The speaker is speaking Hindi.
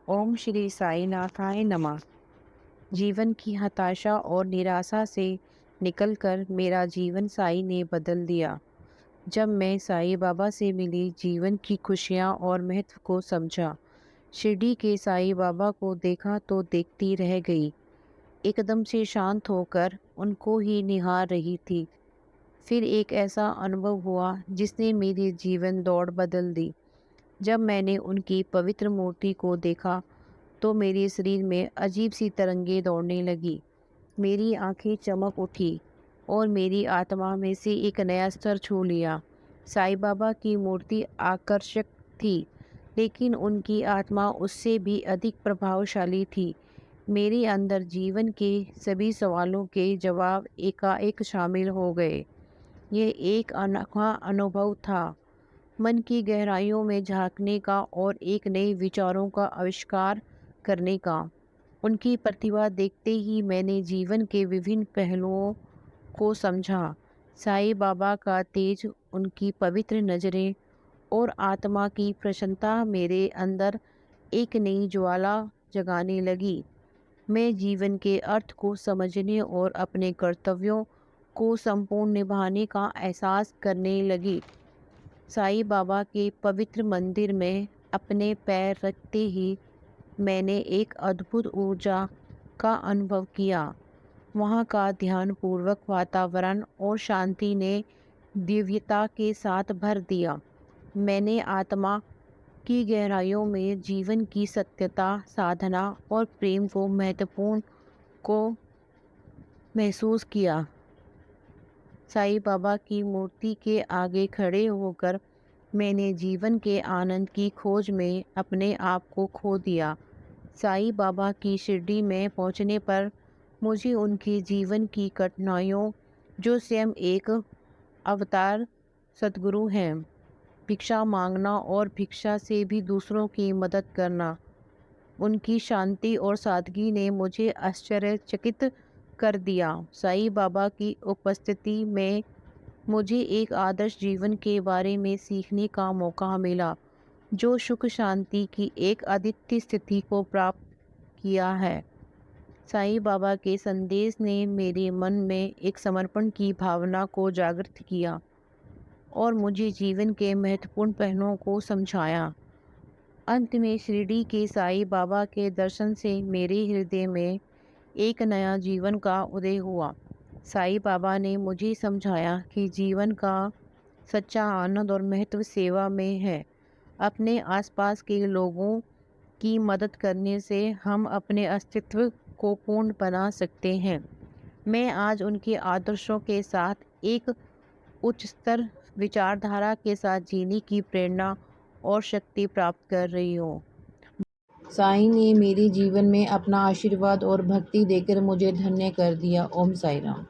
ओम श्री साई नाथाय नमः। जीवन की हताशा और निराशा से निकलकर मेरा जीवन साई ने बदल दिया। जब मैं साईं बाबा से मिली, जीवन की खुशियाँ और महत्व को समझा। शिरडी के साईं बाबा को देखा तो देखती रह गई। एकदम से शांत होकर उनको ही निहार रही थी। फिर एक ऐसा अनुभव हुआ जिसने मेरी जीवन दौड़ बदल दी। जब मैंने उनकी पवित्र मूर्ति को देखा तो मेरे शरीर में अजीब सी तरंगें दौड़ने लगी। मेरी आंखें चमक उठी और मेरी आत्मा में से एक नया स्तर छू लिया। साईं बाबा की मूर्ति आकर्षक थी, लेकिन उनकी आत्मा उससे भी अधिक प्रभावशाली थी। मेरे अंदर जीवन के सभी सवालों के जवाब एकाएक शामिल हो गए। ये एक अनोखा अनुभव था, मन की गहराइयों में झांकने का और एक नए विचारों का आविष्कार करने का। उनकी प्रतिभा देखते ही मैंने जीवन के विभिन्न पहलुओं को समझा। साईं बाबा का तेज, उनकी पवित्र नज़रें और आत्मा की प्रसन्नता मेरे अंदर एक नई ज्वाला जगाने लगी। मैं जीवन के अर्थ को समझने और अपने कर्तव्यों को संपूर्ण निभाने का एहसास करने लगी। साईं बाबा के पवित्र मंदिर में अपने पैर रखते ही मैंने एक अद्भुत ऊर्जा का अनुभव किया। वहाँ का ध्यानपूर्वक वातावरण और शांति ने दिव्यता के साथ भर दिया। मैंने आत्मा की गहराइयों में जीवन की सत्यता, साधना और प्रेम को महत्वपूर्ण को महसूस किया। साईं बाबा की मूर्ति के आगे खड़े होकर मैंने जीवन के आनंद की खोज में अपने आप को खो दिया। साईं बाबा की शिरडी में पहुंचने पर मुझे उनके जीवन की कठिनाइयों, जो स्वयं एक अवतार सद्गुरु हैं, भिक्षा मांगना और भिक्षा से भी दूसरों की मदद करना, उनकी शांति और सादगी ने मुझे आश्चर्यचकित कर दिया। साईं बाबा की उपस्थिति में मुझे एक आदर्श जीवन के बारे में सीखने का मौका मिला, जो सुख शांति की एक अद्वितीय स्थिति को प्राप्त किया है। साईं बाबा के संदेश ने मेरे मन में एक समर्पण की भावना को जागृत किया और मुझे जीवन के महत्वपूर्ण पहलुओं को समझाया। अंत में शिरडी के साईं बाबा के दर्शन से मेरे हृदय में एक नया जीवन का उदय हुआ। साईं बाबा ने मुझे समझाया कि जीवन का सच्चा आनंद और महत्व सेवा में है। अपने आसपास के लोगों की मदद करने से हम अपने अस्तित्व को पूर्ण बना सकते हैं। मैं आज उनके आदर्शों के साथ एक उच्च स्तर विचारधारा के साथ जीने की प्रेरणा और शक्ति प्राप्त कर रही हूँ। साईं ने मेरे जीवन में अपना आशीर्वाद और भक्ति देकर मुझे धन्य कर दिया। ओम साई राम।